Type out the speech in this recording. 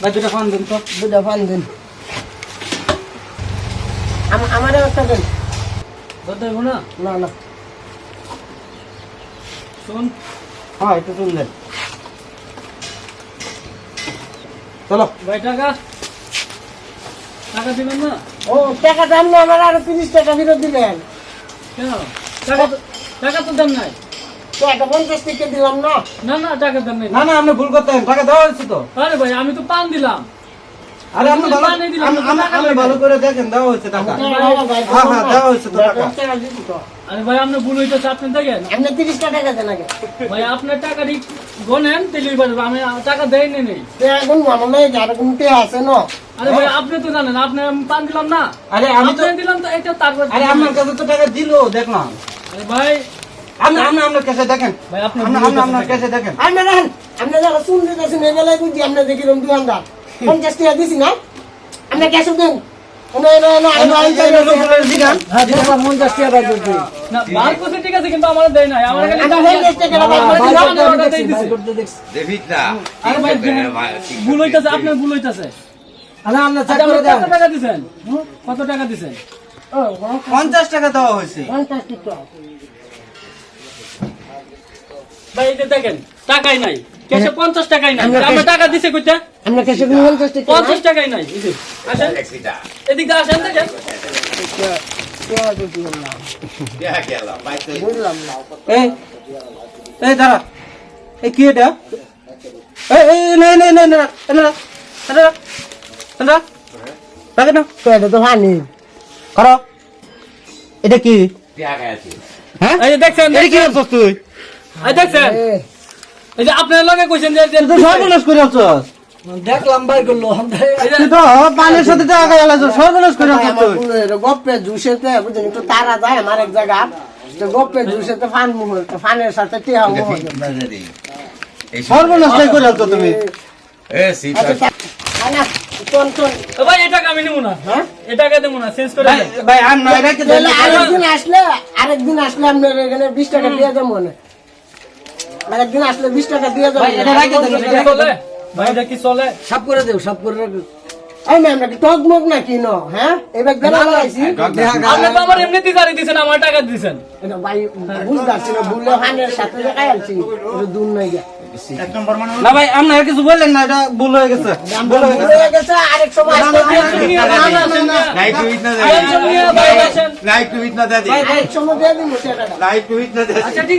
ভাই দুটা ফান দিন তো। দুটা ফান দিন। আমার একটা দেন। ধরতে হইব না? না না শুন, হ্যাঁ একটু চুন দেন। চলো ভাই টাকা টাকা দিবেন না? ও টাকা দাম না, আমার আরো 30 টাকা ফেরত দিবেন। কেন? টাকা তো দেন নাই। তো একটা 50 টাকা দিলাম না। না না, টাকা দেন নাই। না না আপনি ভুল করতেন, টাকা দেওয়া হয়েছে তো। আরে ভাই আমি তো পান দিলাম। আরে আপনি তুমি ভালো পানি দিলাম, আপনি ভালো করে দেখেন, দেওয়া হয়েছে টাকা। হ্যাঁ হ্যাঁ দেওয়া হয়েছে তো টাকা। আরে ভাই আপনি ভুল হইতেছে, আপনি দেখেন। আপনি 30 টাকা দেন আগে। ভাই আপনার টাকাটি গনেন তেলি পারবে, আমি টাকা দেয়নি নেই। এখন মনে নেই যার কোনতে আছে না। আরে ভাই আপনি তো জানেন, আপনি আমি পান দিলাম না। আরে আমি তো আপনি দিলাম তো এটা তারপর। আরে আপনার কাছে তো টাকা দিল দেখলাম। আরে ভাই আপনার কাছে দেখেন, ভাই আপনি আপনার কাছে দেখেন। আপনি দেখেন, আপনি যারা শুন দিতেছেন এই বেলায় বুঝি আপনি দেখিলাম দোকানদার 50 টাকা দিছি না। আপনি ক্যাশ দেন। হ্যাঁ দেখলাম 50 টাকা বাদ দিতে। না বার করতে ঠিক আছে, কিন্তু আমার দেয় নাই। আমার কাছে দেখিস না আরে ভাই ভুল হইতাছে, আপনার ভুল হইতাছে। আরে আপনি চেক আচ্ছা, করে আপনি দেন। কত টাকা দিছেন? কত টাকা দিছেন? 50 টাকা দেওয়া হয়েছে। ভাই এই যে দেখেন টাকাই নাই, ক্যাশে 50 টাকাই নাই। আমরা টাকা দিছে কইতে আপনি ক্যাশ 50 টাকা 50 টাকাই নাই। এই যে আসেন দেখছিটা এদিকে আসেন, দেখেন দেখা গেল ভাই তো বুঝলাম না। এই এই দাঁড়া, এই কি এটা? এই নে নে নে না না না না টাকা না তো এটা তো ফানি। করো। এটা কি? দেখা আছে হ্যাঁ এই যে দেখছেন, এটা কি করছস তুই? এই দেখছেন, এই যে আপনার লগে কইছেন যে তুই তো সর্বনাশ করে আছস। দেখলাম ভাই করলো এই যে তুই তো পানের সাথে টাকা গেলাছ, সর্বনাশ করে আছস তুই। গপ্পে জুসেতে বুঝলেন একটু তারা যায় আমার এক জায়গা তো গপ্পে জুসেতে ফান মুহ ফানের সাথে টিয়া মুহ এই সর্বনাশ করে আছস তুমি। এ সিটা না কোন কোন ও ভাই এটা আমি নিব না। হ্যাঁ এটা টাকা দেব না, চেঞ্জ করে দেন। ভাই আর না রেখে দেন। আরেকদিন আসলে আপনার এখানে 20 টাকা দিয়ে যাবো না। আরেকদিন আসলে 20 টাকা দিয়ে যাবো। ভাই, এটা রাখে দেন, এটা চলে ভাই, এটা কি চলে? সাপ করে দেও, সাপ করে রাখো। এই ম্যাম নাকি টকমক না কি নো? হ্যাঁ এবার গেল লাগাইছি। আপনি তো আমার এমনিতেই গাড়ি দিছেন, আমার টাকা দিছেন। এটা ভাই বুঝতাছি না, ভুলে ফানের সাথে দেখাই আনছি এটা দূর নাই গা। না ভাই আপনি আর কিছু বললেন না, এটা ভুল হয়ে গেছে। ভুল হয়ে গেছে। ভুলে গেছে আরেক সময় আসলে লাইক টুইট না দে আরেকজন নিয়ে ভাই আসেন। লাইক টুইট না দে আরেক সময় দিয়ে দিমু টাকাটা। লাইক টুইট না দে আচ্ছা ঠিক